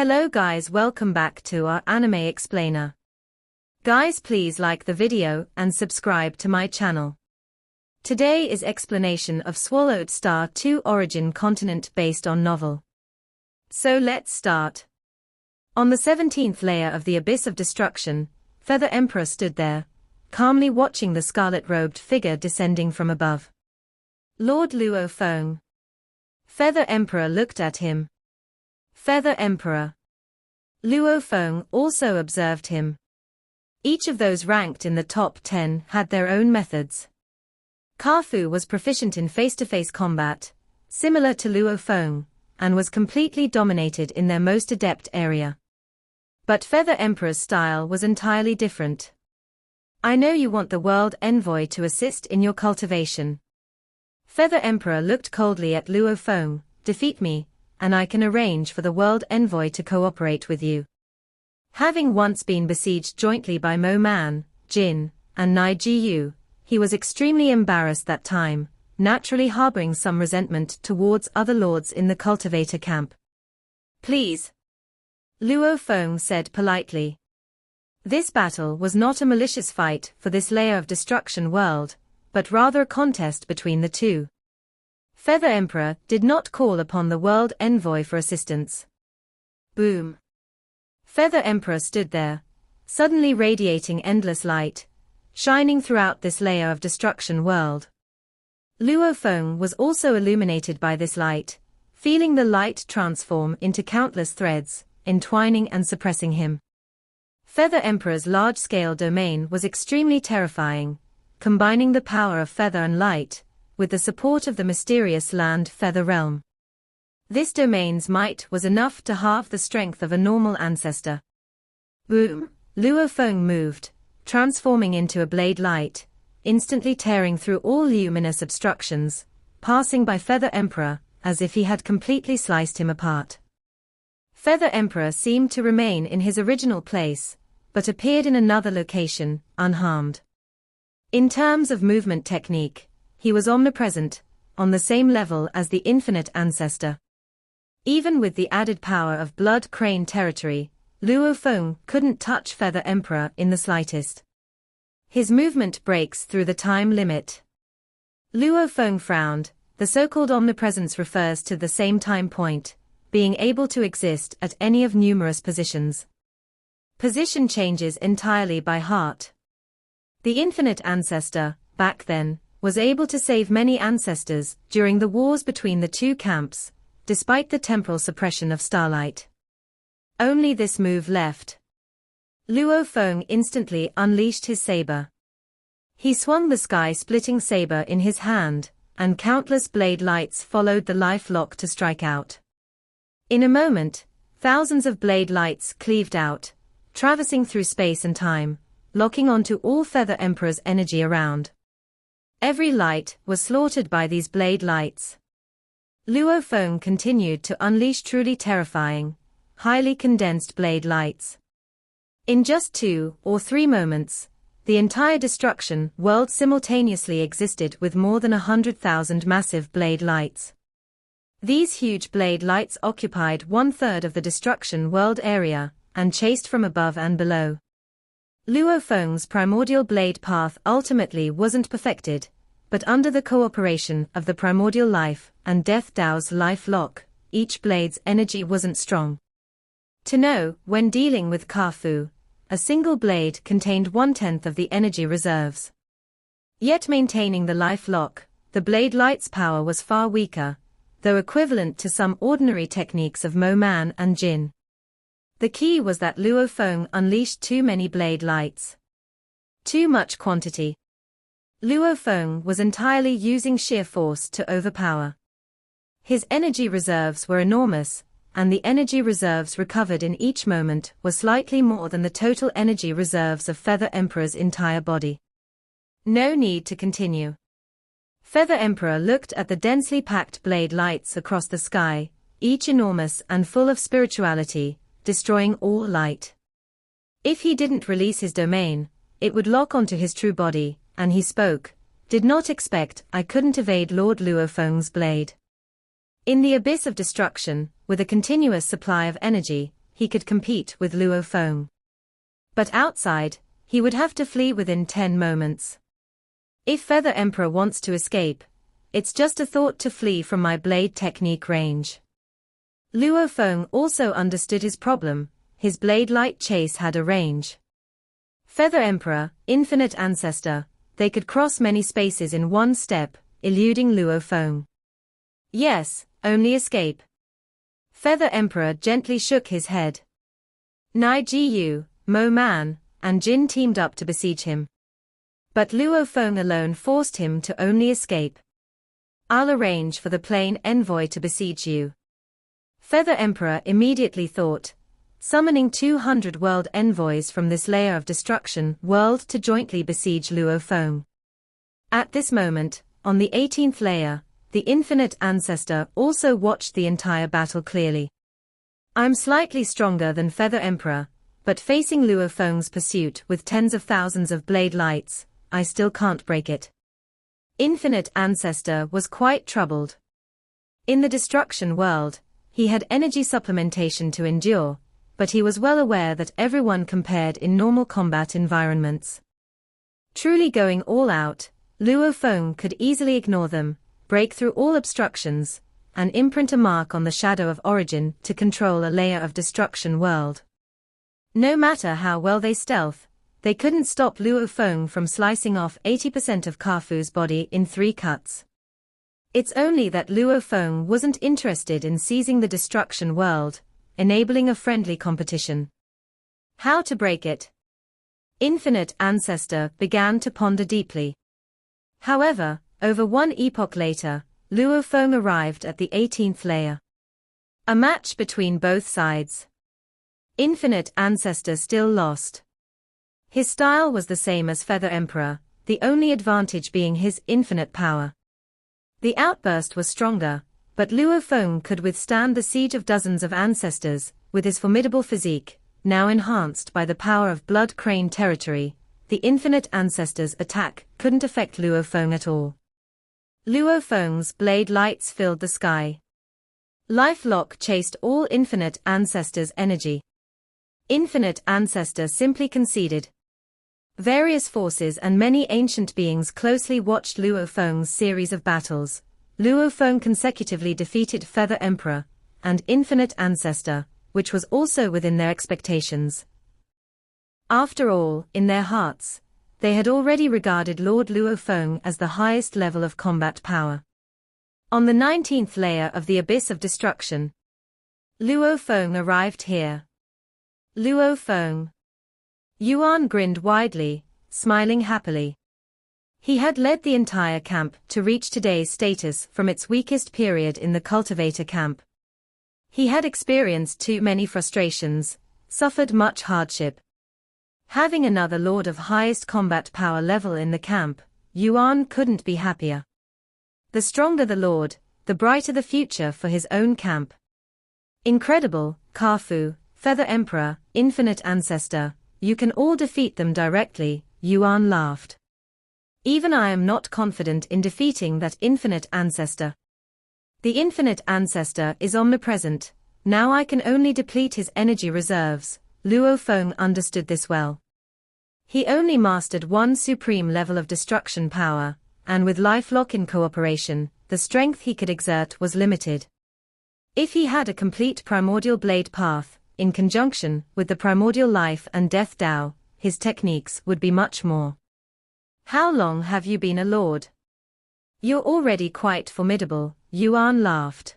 Hello guys, welcome back to our anime explainer. Guys, please like the video and subscribe to my channel. Today is explanation of Swallowed Star 2 Origin Continent based on novel. So let's start. On the 17th layer of the Abyss of Destruction, Feather Emperor stood there, calmly watching the scarlet-robed figure descending from above. Lord Luo Feng. Feather Emperor looked at him. Feather Emperor. Luo Feng also observed him. Each of those ranked in the top 10 had their own methods. Kafu was proficient in face-to-face combat, similar to Luo Feng, and was completely dominated in their most adept area. But Feather Emperor's style was entirely different. I know you want the World Envoy to assist in your cultivation. Feather Emperor looked coldly at Luo Feng. Defeat me, and I can arrange for the World Envoy to cooperate with you. Having once been besieged jointly by Mo Man, Jin, and Nai Jiyu, he was extremely embarrassed that time, naturally harboring some resentment towards other lords in the cultivator camp. Please. Luo Feng said politely. This battle was not a malicious fight for this layer of destruction world, but rather a contest between the two. Feather Emperor did not call upon the World Envoy for assistance. Boom. Feather Emperor stood there, suddenly radiating endless light, shining throughout this layer of destruction world. Luo Feng was also illuminated by this light, feeling the light transform into countless threads, entwining and suppressing him. Feather Emperor's large-scale domain was extremely terrifying, combining the power of feather and light, with the support of the mysterious land Feather Realm. This domain's might was enough to halve the strength of a normal ancestor. Boom! Luo Feng moved, transforming into a blade light, instantly tearing through all luminous obstructions, passing by Feather Emperor, as if he had completely sliced him apart. Feather Emperor seemed to remain in his original place, but appeared in another location, unharmed. In terms of movement technique, he was omnipresent, on the same level as the infinite ancestor. Even with the added power of Blood Crane territory, Luo Feng couldn't touch Feather Emperor in the slightest. His movement breaks through the time limit. Luo Feng frowned. The so-called omnipresence refers to the same time point, being able to exist at any of numerous positions. Position changes entirely by heart. The infinite ancestor, back then, was able to save many ancestors during the wars between the two camps, despite the temporal suppression of starlight. Only this move left. Luo Feng instantly unleashed his saber. He swung the sky-splitting saber in his hand, and countless blade lights followed the life lock to strike out. In a moment, thousands of blade lights cleaved out, traversing through space and time, locking onto all Feather Emperor's energy around. Every light was slaughtered by these blade lights. Luo Feng continued to unleash truly terrifying, highly condensed blade lights. In just 2 or 3 moments, the entire destruction world simultaneously existed with more than 100,000 massive blade lights. These huge blade lights occupied 1/3 of the destruction world area, and chased from above and below. Luo Feng's primordial blade path ultimately wasn't perfected, but under the cooperation of the primordial life and Death Dao's life lock, each blade's energy wasn't strong. To know, when dealing with Kafu, a single blade contained 1/10 of the energy reserves. Yet maintaining the life lock, the blade light's power was far weaker, though equivalent to some ordinary techniques of Mo Man and Jin. The key was that Luo Feng unleashed too many blade lights. Too much quantity. Luo Feng was entirely using sheer force to overpower. His energy reserves were enormous, and the energy reserves recovered in each moment were slightly more than the total energy reserves of Feather Emperor's entire body. No need to continue. Feather Emperor looked at the densely packed blade lights across the sky, each enormous and full of spirituality, destroying all light. If he didn't release his domain, it would lock onto his true body, and he spoke. Did not expect I couldn't evade Lord Luo Feng's blade. In the abyss of destruction, with a continuous supply of energy, he could compete with Luo Feng. But outside, he would have to flee within 10 moments. If Feather Emperor wants to escape, it's just a thought to flee from my blade technique range. Luo Feng also understood his problem, his blade light chase had a range. Feather Emperor, infinite ancestor, they could cross many spaces in one step, eluding Luo Feng. Yes, only escape. Feather Emperor gently shook his head. Nai Jiyu, Mo Man, and Jin teamed up to besiege him. But Luo Feng alone forced him to only escape. I'll arrange for the plain envoy to besiege you. Feather Emperor immediately thought, summoning 200 world envoys from this layer of destruction world to jointly besiege Luo Feng. At this moment, on the 18th layer, the infinite ancestor also watched the entire battle clearly. I'm slightly stronger than Feather Emperor, but facing Luo Feng's pursuit with tens of thousands of blade lights, I still can't break it. Infinite Ancestor was quite troubled. In the destruction world, he had energy supplementation to endure, but he was well aware that everyone compared in normal combat environments. Truly going all out, Luo Feng could easily ignore them, break through all obstructions, and imprint a mark on the shadow of origin to control a layer of destruction world. No matter how well they stealth, they couldn't stop Luo Feng from slicing off 80% of Kafu's body in 3 cuts. It's only that Luo Feng wasn't interested in seizing the destruction world, enabling a friendly competition. How to break it? Infinite Ancestor began to ponder deeply. However, over 1 epoch later, Luo Feng arrived at the 18th layer. A match between both sides. Infinite Ancestor still lost. His style was the same as Feather Emperor, the only advantage being his infinite power. The outburst was stronger, but Luo Feng could withstand the siege of dozens of ancestors, with his formidable physique, now enhanced by the power of Blood Crane territory. The infinite ancestor's attack couldn't affect Luo Feng at all. Luo Feng's blade lights filled the sky. Life Lock chased all infinite ancestors' energy. Infinite Ancestor simply conceded. Various forces and many ancient beings closely watched Luo Feng's series of battles. Luo Feng consecutively defeated Feather Emperor and Infinite Ancestor, which was also within their expectations. After all, in their hearts, they had already regarded Lord Luo Feng as the highest level of combat power. On the 19th layer of the Abyss of Destruction, Luo Feng arrived here. Luo Feng. Yuan grinned widely, smiling happily. He had led the entire camp to reach today's status from its weakest period in the Cultivator camp. He had experienced too many frustrations, suffered much hardship. Having another lord of highest combat power level in the camp, Yuan couldn't be happier. The stronger the lord, the brighter the future for his own camp. Incredible, Kafu, Feather Emperor, Infinite Ancestor, you can all defeat them directly, Yuan laughed. Even I am not confident in defeating that Infinite Ancestor. The Infinite Ancestor is omnipresent, now I can only deplete his energy reserves. Luo Feng understood this well. He only mastered 1 supreme level of destruction power, and with Lifelock in cooperation, the strength he could exert was limited. If he had a complete primordial blade path, in conjunction with the primordial life and death Tao, his techniques would be much more. How long have you been a lord? You're already quite formidable, Yuan laughed.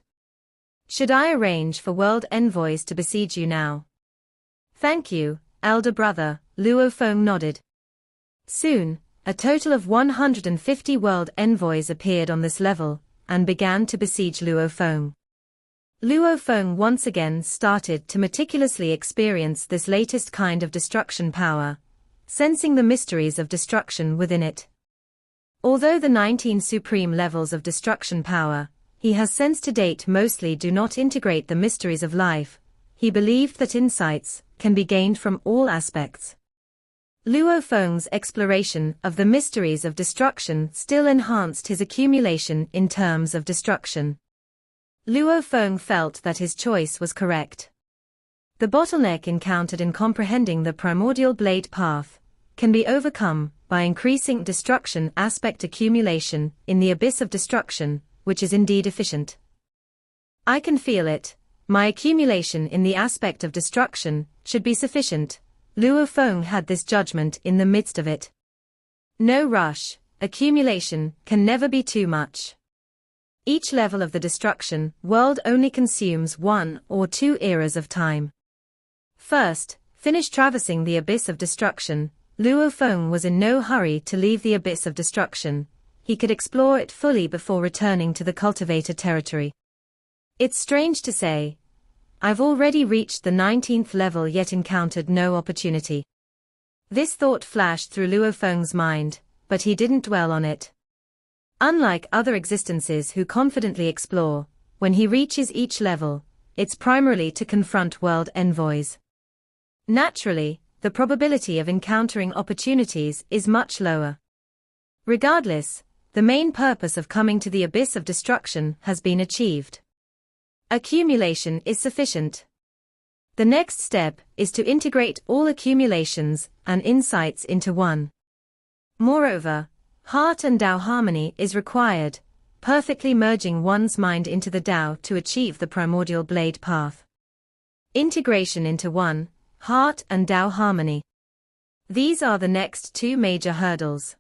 Should I arrange for world envoys to besiege you now? Thank you, elder brother, Luo Feng nodded. Soon, a total of 150 world envoys appeared on this level, and began to besiege Luo Feng. Luo Feng once again started to meticulously experience this latest kind of destruction power, sensing the mysteries of destruction within it. Although the 19 supreme levels of destruction power he has sensed to date mostly do not integrate the mysteries of life, he believed that insights can be gained from all aspects. Luo Feng's exploration of the mysteries of destruction still enhanced his accumulation in terms of destruction. Luo Feng felt that his choice was correct. The bottleneck encountered in comprehending the primordial blade path can be overcome by increasing destruction aspect accumulation in the abyss of destruction, which is indeed efficient. I can feel it. My accumulation in the aspect of destruction should be sufficient. Luo Feng had this judgment in the midst of it. No rush, accumulation can never be too much. Each level of the destruction world only consumes 1 or 2 eras of time. First, finish traversing the abyss of destruction. Luo Feng was in no hurry to leave the abyss of destruction. He could explore it fully before returning to the cultivator territory. It's strange to say, I've already reached the 19th level yet encountered no opportunity. This thought flashed through Luo Feng's mind, but he didn't dwell on it. Unlike other existences who confidently explore, when he reaches each level, it's primarily to confront world envoys. Naturally, the probability of encountering opportunities is much lower. Regardless, the main purpose of coming to the abyss of destruction has been achieved. Accumulation is sufficient. The next step is to integrate all accumulations and insights into one. Moreover, heart and Tao harmony is required, perfectly merging one's mind into the Tao to achieve the primordial blade path. Integration into one, heart and Tao harmony. These are the next 2 major hurdles.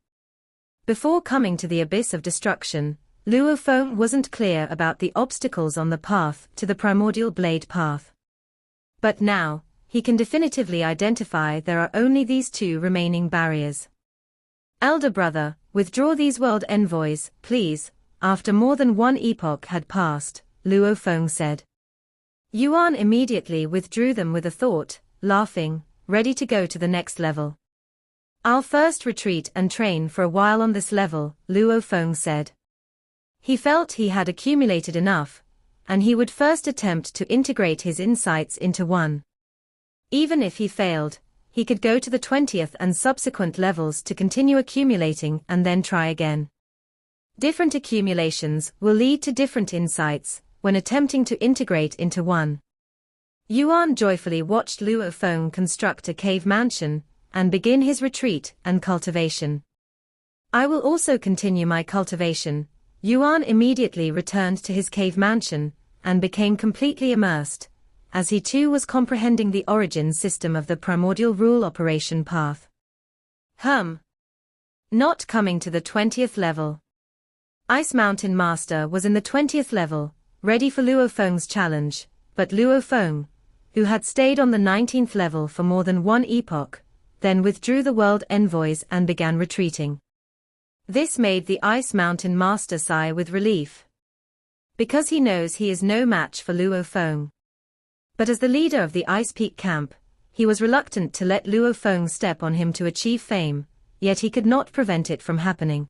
Before coming to the abyss of destruction, Luo Feng wasn't clear about the obstacles on the path to the primordial blade path. But now, he can definitively identify there are only these 2 remaining barriers. Elder brother, withdraw these world envoys, please. After more than 1 epoch had passed, Luo Feng said. Yuan immediately withdrew them with a thought, laughing, ready to go to the next level. I'll first retreat and train for a while on this level, Luo Feng said. He felt he had accumulated enough, and he would first attempt to integrate his insights into one. Even if he failed, he could go to the 20th and subsequent levels to continue accumulating and then try again. Different accumulations will lead to different insights when attempting to integrate into one. Yuan joyfully watched Luo Feng construct a cave mansion and begin his retreat and cultivation. I will also continue my cultivation. Yuan immediately returned to his cave mansion and became completely immersed, as he too was comprehending the origin system of the primordial rule operation path. Not coming to the 20th level. Ice Mountain Master was in the 20th level, ready for Luo Feng's challenge, but Luo Feng, who had stayed on the 19th level for more than 1 epoch, then withdrew the world envoys and began retreating. This made the Ice Mountain Master sigh with relief, because he knows he is no match for Luo Feng. But as the leader of the Ice Peak camp, he was reluctant to let Luo Feng step on him to achieve fame, yet he could not prevent it from happening.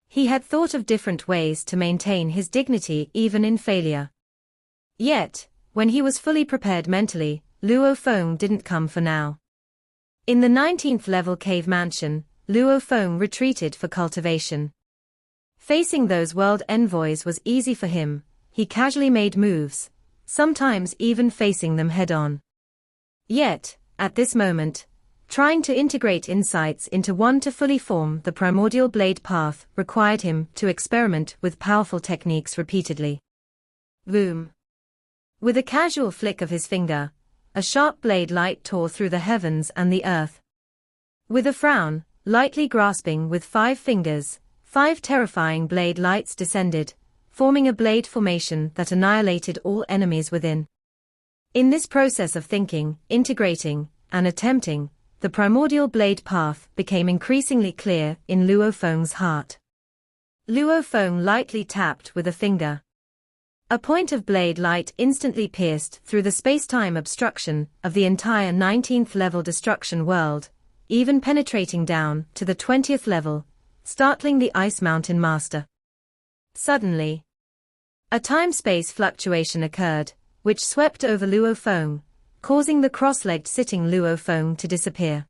He had thought of different ways to maintain his dignity even in failure. Yet, when he was fully prepared mentally, Luo Feng didn't come for now. In the 19th level cave mansion, Luo Feng retreated for cultivation. Facing those world envoys was easy for him, he casually made moves, sometimes even facing them head-on. Yet, at this moment, trying to integrate insights into one to fully form the primordial blade path required him to experiment with powerful techniques repeatedly. Boom! With a casual flick of his finger, a sharp blade light tore through the heavens and the earth. With a frown, lightly grasping with 5 fingers, 5 terrifying blade lights descended, forming a blade formation that annihilated all enemies within. In this process of thinking, integrating, and attempting, the primordial blade path became increasingly clear in Luo Feng's heart. Luo Feng lightly tapped with a finger. A point of blade light instantly pierced through the space-time obstruction of the entire 19th level destruction world, even penetrating down to the 20th level, startling the Ice Mountain Master. Suddenly, a time-space fluctuation occurred, which swept over Luo Feng, causing the cross-legged sitting Luo Feng to disappear.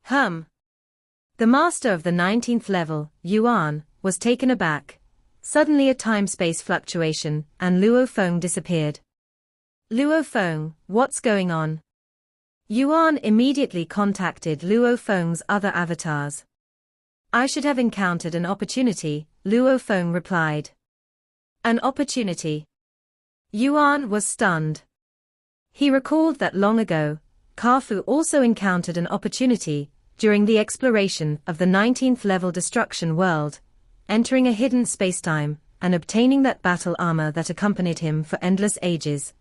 The master of the 19th level, Yuan, was taken aback. Suddenly a time-space fluctuation, and Luo Feng disappeared. Luo Feng, what's going on? Yuan immediately contacted Luo Feng's other avatars. I should have encountered an opportunity, Luo Feng replied. An opportunity? Yuan was stunned. He recalled that long ago, Kafu also encountered an opportunity during the exploration of the 19th level destruction world, entering a hidden spacetime and obtaining that battle armor that accompanied him for endless ages.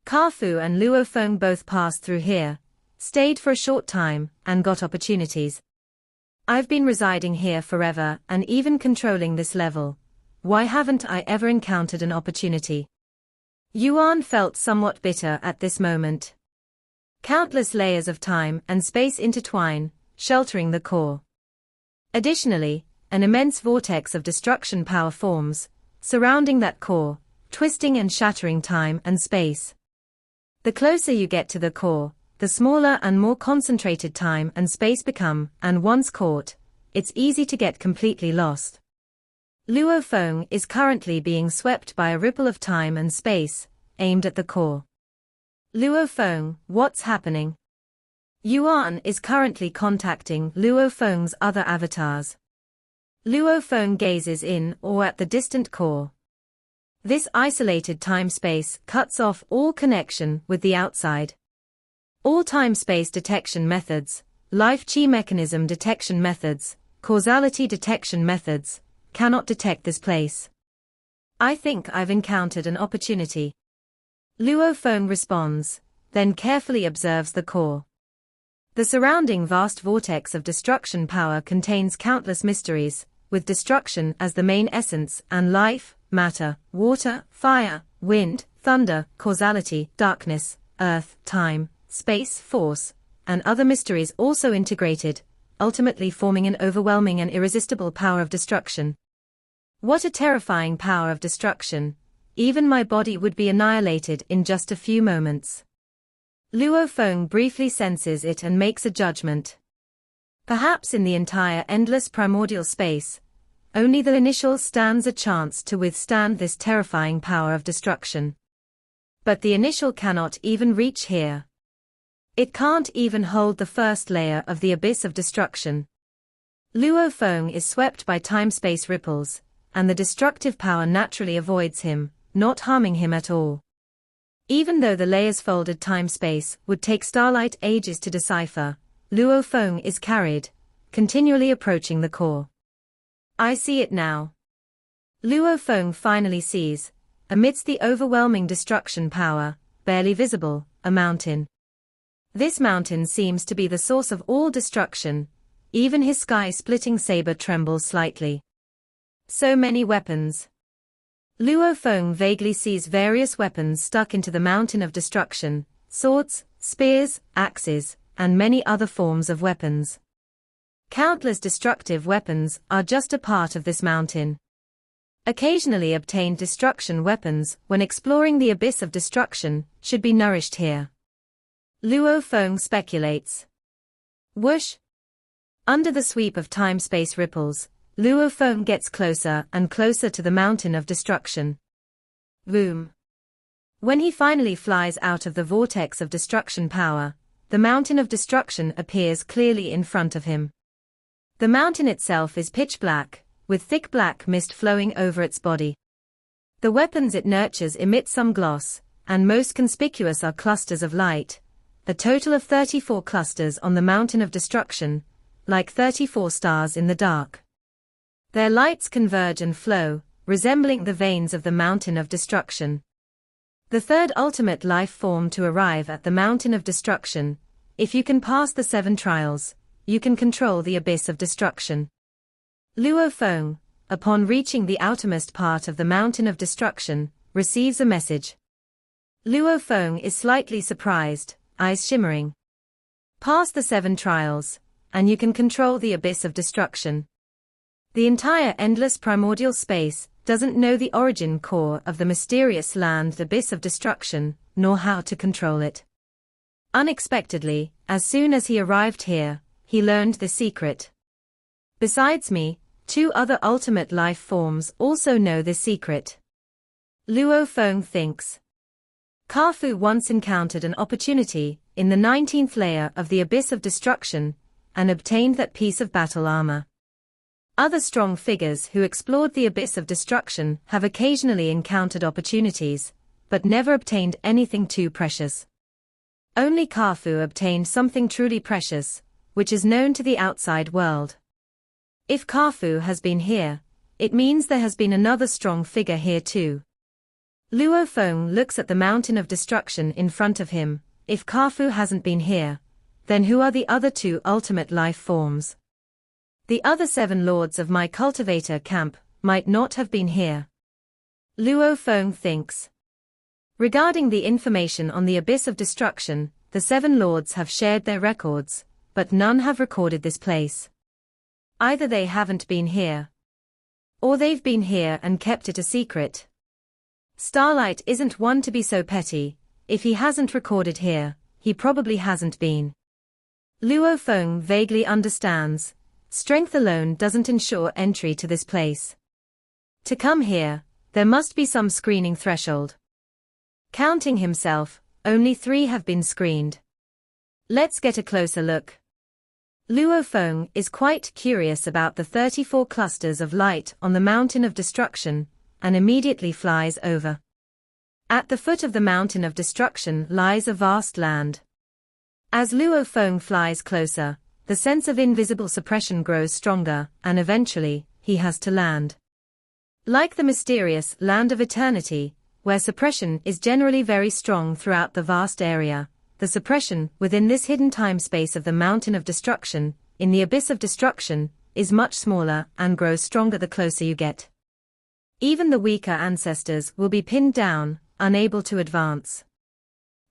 Kafu and Luo Feng both passed through here, stayed for a short time, and got opportunities. I've been residing here forever and even controlling this level. Why haven't I ever encountered an opportunity? Yuan felt somewhat bitter at this moment. Countless layers of time and space intertwine, sheltering the core. Additionally, an immense vortex of destruction power forms, surrounding that core, twisting and shattering time and space. The closer you get to the core, the smaller and more concentrated time and space become, and once caught, it's easy to get completely lost. Luo Feng is currently being swept by a ripple of time and space, aimed at the core. Luo Feng, what's happening? Yuan is currently contacting Luo Feng's other avatars. Luo Feng gazes in or at the distant core. This isolated time-space cuts off all connection with the outside. All time-space detection methods, life-chi mechanism detection methods, causality detection methods, cannot detect this place. I think I've encountered an opportunity. Luo Feng responds, then carefully observes the core. The surrounding vast vortex of destruction power contains countless mysteries, with destruction as the main essence and life, matter, water, fire, wind, thunder, causality, darkness, earth, time, space, force, and other mysteries also integrated, ultimately forming an overwhelming and irresistible power of destruction. What a terrifying power of destruction! Even my body would be annihilated in just a few moments. Luo Feng briefly senses it and makes a judgment. Perhaps in the entire endless primordial space, only the initial stands a chance to withstand this terrifying power of destruction. But the initial cannot even reach here. It can't even hold the first layer of the abyss of destruction. Luo Feng is swept by time-space ripples, and the destructive power naturally avoids him, not harming him at all. Even though the layers folded time-space would take starlight ages to decipher, Luo Feng is carried, continually approaching the core. I see it now. Luo Feng finally sees, amidst the overwhelming destruction power, barely visible, a mountain. This mountain seems to be the source of all destruction, even his sky-splitting saber trembles slightly. So many weapons. Luo Feng vaguely sees various weapons stuck into the mountain of destruction, swords, spears, axes, and many other forms of weapons. Countless destructive weapons are just a part of this mountain. Occasionally obtained destruction weapons when exploring the abyss of destruction should be nourished here. Luo Feng speculates. Whoosh! Under the sweep of time-space ripples, Luo Feng gets closer and closer to the mountain of destruction. Boom! When he finally flies out of the vortex of destruction power, the mountain of destruction appears clearly in front of him. The mountain itself is pitch black, with thick black mist flowing over its body. The weapons it nurtures emit some gloss, and most conspicuous are clusters of light, a total of 34 clusters on the mountain of destruction, like 34 stars in the dark. Their lights converge and flow, resembling the veins of the mountain of destruction. The third ultimate life form to arrive at the mountain of destruction, if you can pass the 7 trials, you can control the abyss of destruction. Luo Feng, upon reaching the outermost part of the mountain of destruction, receives a message. Luo Feng is slightly surprised, eyes shimmering. Pass the 7 trials, and you can control the abyss of destruction. The entire endless primordial space doesn't know the origin core of the mysterious land abyss of destruction, nor how to control it. Unexpectedly, as soon as he arrived here, he learned the secret. Besides me, 2 other ultimate life forms also know the secret. Luo Feng thinks. Kafue once encountered an opportunity in the 19th layer of the Abyss of Destruction and obtained that piece of battle armor. Other strong figures who explored the Abyss of Destruction have occasionally encountered opportunities, but never obtained anything too precious. Only Kafue obtained something truly precious, which is known to the outside world. If Kafue has been here, it means there has been another strong figure here too. Luo Feng looks at the mountain of destruction in front of him. If Kafue hasn't been here, then who are the other two ultimate life forms? The other 7 lords of my cultivator camp might not have been here. Luo Feng thinks. Regarding the information on the Abyss of Destruction, the 7 lords have shared their records, but none have recorded this place. Either they haven't been here, or they've been here and kept it a secret. Starlight isn't one to be so petty. If he hasn't recorded here, he probably hasn't been. Luo Feng vaguely understands. Strength alone doesn't ensure entry to this place. To come here, there must be some screening threshold. Counting himself, only 3 have been screened. Let's get a closer look. Luo Feng is quite curious about the 34 clusters of light on the Mountain of Destruction, and immediately flies over. At the foot of the Mountain of Destruction lies a vast land. As Luo Feng flies closer, the sense of invisible suppression grows stronger, and eventually, he has to land. Like the mysterious Land of Eternity, where suppression is generally very strong throughout the vast area, the suppression within this hidden time-space of the Mountain of Destruction, in the Abyss of Destruction, is much smaller and grows stronger the closer you get. Even the weaker ancestors will be pinned down, unable to advance.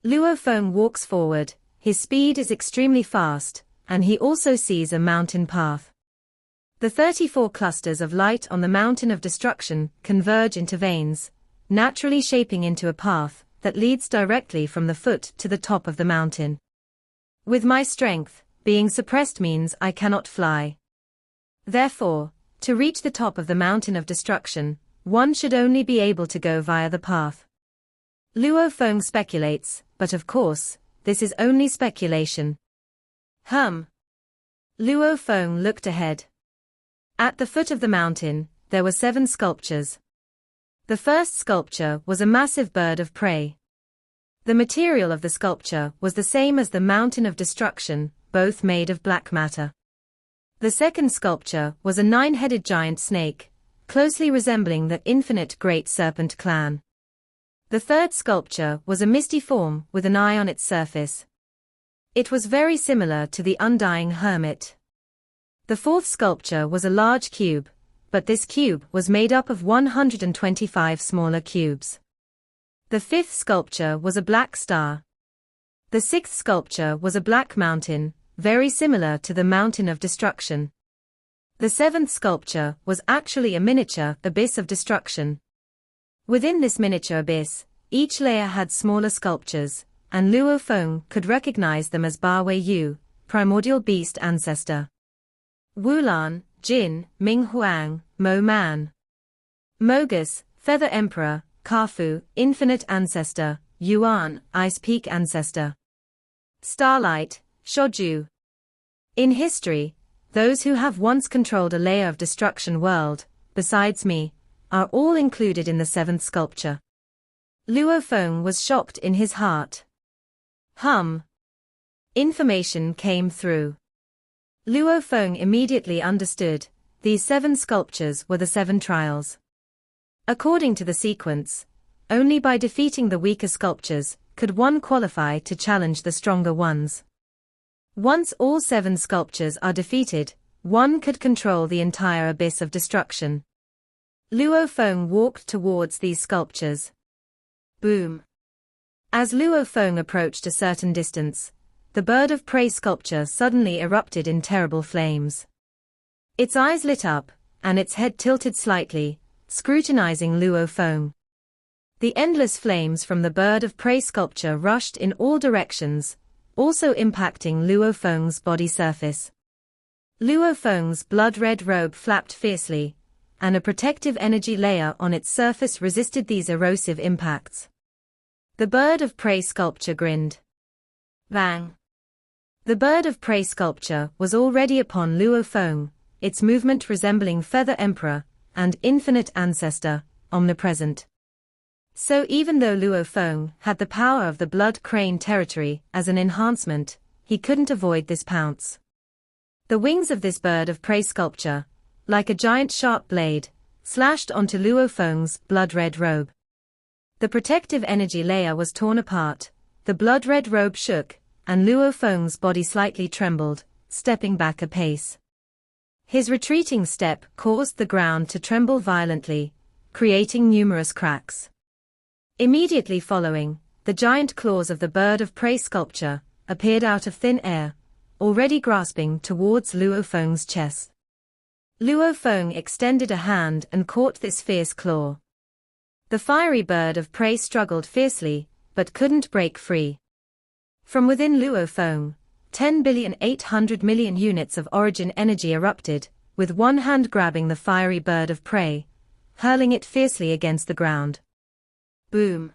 Luo Feng walks forward, his speed is extremely fast, and he also sees a mountain path. The 34 clusters of light on the Mountain of Destruction converge into veins, naturally shaping into a path that leads directly from the foot to the top of the mountain. With my strength, being suppressed means I cannot fly. Therefore, to reach the top of the Mountain of Destruction, one should only be able to go via the path. Luo Feng speculates, but of course, this is only speculation. Luo Feng looked ahead. At the foot of the mountain, there were 7 sculptures. The first sculpture was a massive bird of prey. The material of the sculpture was the same as the Mountain of Destruction, both made of black matter. The second sculpture was a 9-headed giant snake, closely resembling the infinite great serpent clan. The third sculpture was a misty form with an eye on its surface. It was very similar to the undying hermit. The fourth sculpture was a large cube, but this cube was made up of 125 smaller cubes. The fifth sculpture was a black star. The sixth sculpture was a black mountain, very similar to the Mountain of Destruction. The seventh sculpture was actually a miniature abyss of destruction. Within this miniature abyss, each layer had smaller sculptures, and Luo Feng could recognize them as Ba Wei Yu, primordial beast ancestor. Wulan, Jin, Ming Huang, Mo Man. Mogus, feather emperor, Kafue, infinite ancestor, Yuan, ice peak ancestor. Starlight, Shoju. In history, those who have once controlled a layer of destruction world, besides me, are all included in the seventh sculpture. Luo Feng was shocked in his heart. Information came through. Luo Feng immediately understood, these 7 sculptures were the 7 trials. According to the sequence, only by defeating the weaker sculptures could one qualify to challenge the stronger ones. Once all 7 sculptures are defeated, one could control the entire abyss of destruction. Luo Feng walked towards these sculptures. Boom! As Luo Feng approached a certain distance, the bird of prey sculpture suddenly erupted in terrible flames. Its eyes lit up, and its head tilted slightly, scrutinizing Luo Feng. The endless flames from the bird of prey sculpture rushed in all directions, also impacting Luo Feng's body surface. Luo Feng's blood-red robe flapped fiercely, and a protective energy layer on its surface resisted these erosive impacts. The bird of prey sculpture grinned. Bang! The bird of prey sculpture was already upon Luo Feng, its movement resembling Feather Emperor and Infinite Ancestor, omnipresent. So even though Luo Feng had the power of the blood crane territory as an enhancement, he couldn't avoid this pounce. The wings of this bird of prey sculpture, like a giant sharp blade, slashed onto Luo Feng's blood-red robe. The protective energy layer was torn apart, the blood-red robe shook, and Luo Feng's body slightly trembled, stepping back a pace. His retreating step caused the ground to tremble violently, creating numerous cracks. Immediately following, the giant claws of the bird of prey sculpture appeared out of thin air, already grasping towards Luo Feng's chest. Luo Feng extended a hand and caught this fierce claw. The fiery bird of prey struggled fiercely, but couldn't break free. From within Luo Feng, 10,800,000,000 units of origin energy erupted, with one hand grabbing the fiery bird of prey, hurling it fiercely against the ground. Boom!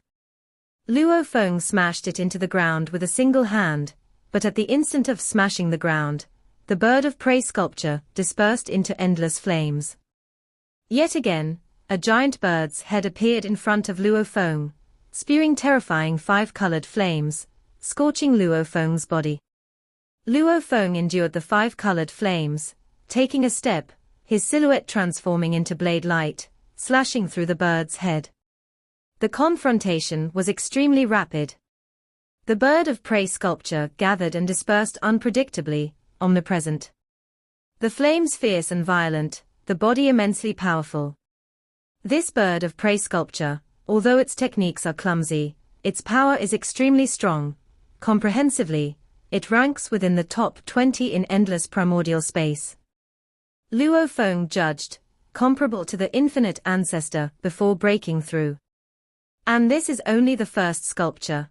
Luo Feng smashed it into the ground with a single hand, but at the instant of smashing the ground, the bird of prey sculpture dispersed into endless flames. Yet again, a giant bird's head appeared in front of Luo Feng, spewing terrifying five-colored flames, scorching Luo Feng's body. Luo Feng endured the five-colored flames, taking a step, his silhouette transforming into blade light, slashing through the bird's head. The confrontation was extremely rapid. The bird of prey sculpture gathered and dispersed unpredictably, omnipresent. The flames fierce and violent, the body immensely powerful. This bird of prey sculpture, although its techniques are clumsy, its power is extremely strong. Comprehensively, it ranks within the top 20 in endless primordial space. Luo Feng judged, comparable to the Infinite Ancestor before breaking through. And this is only the first sculpture.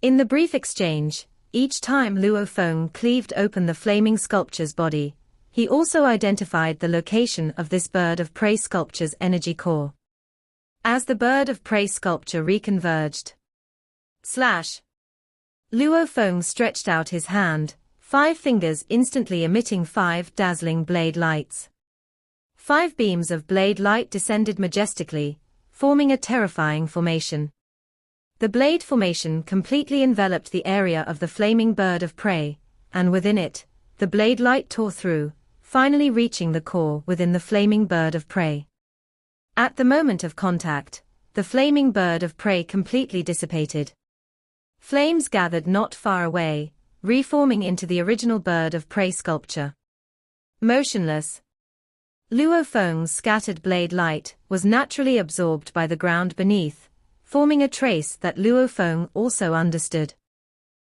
In the brief exchange, each time Luo Feng cleaved open the flaming sculpture's body, he also identified the location of this bird of prey sculpture's energy core. As the bird of prey sculpture reconverged, slash! Luo Feng stretched out his hand, 5 fingers instantly emitting 5 dazzling blade lights. 5 beams of blade light descended majestically, forming a terrifying formation. The blade formation completely enveloped the area of the flaming bird of prey, and within it, the blade light tore through, finally reaching the core within the flaming bird of prey. At the moment of contact, the flaming bird of prey completely dissipated. Flames gathered not far away, reforming into the original bird of prey sculpture. Motionless, Luo Feng's scattered blade light was naturally absorbed by the ground beneath, forming a trace that Luo Feng also understood.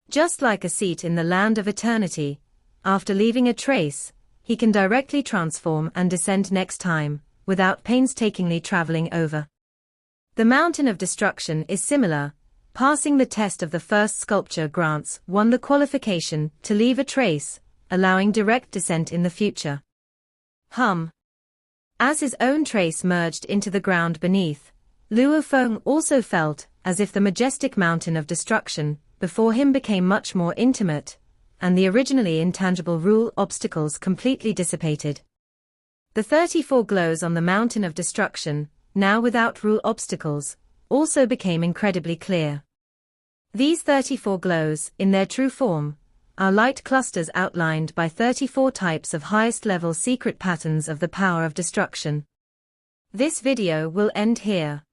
Just like a seat in the land of eternity, after leaving a trace, he can directly transform and descend next time, without painstakingly traveling over. The Mountain of Destruction is similar. Passing the test of the first sculpture grants one the qualification to leave a trace, allowing direct descent in the future. As his own trace merged into the ground beneath, Luo Feng also felt as if the majestic mountain of destruction before him became much more intimate, and the originally intangible rule obstacles completely dissipated. The 34 glows on the mountain of destruction, now without rule obstacles, also became incredibly clear. These 34 glows, in their true form, are light clusters outlined by 34 types of highest-level secret patterns of the power of destruction. This video will end here.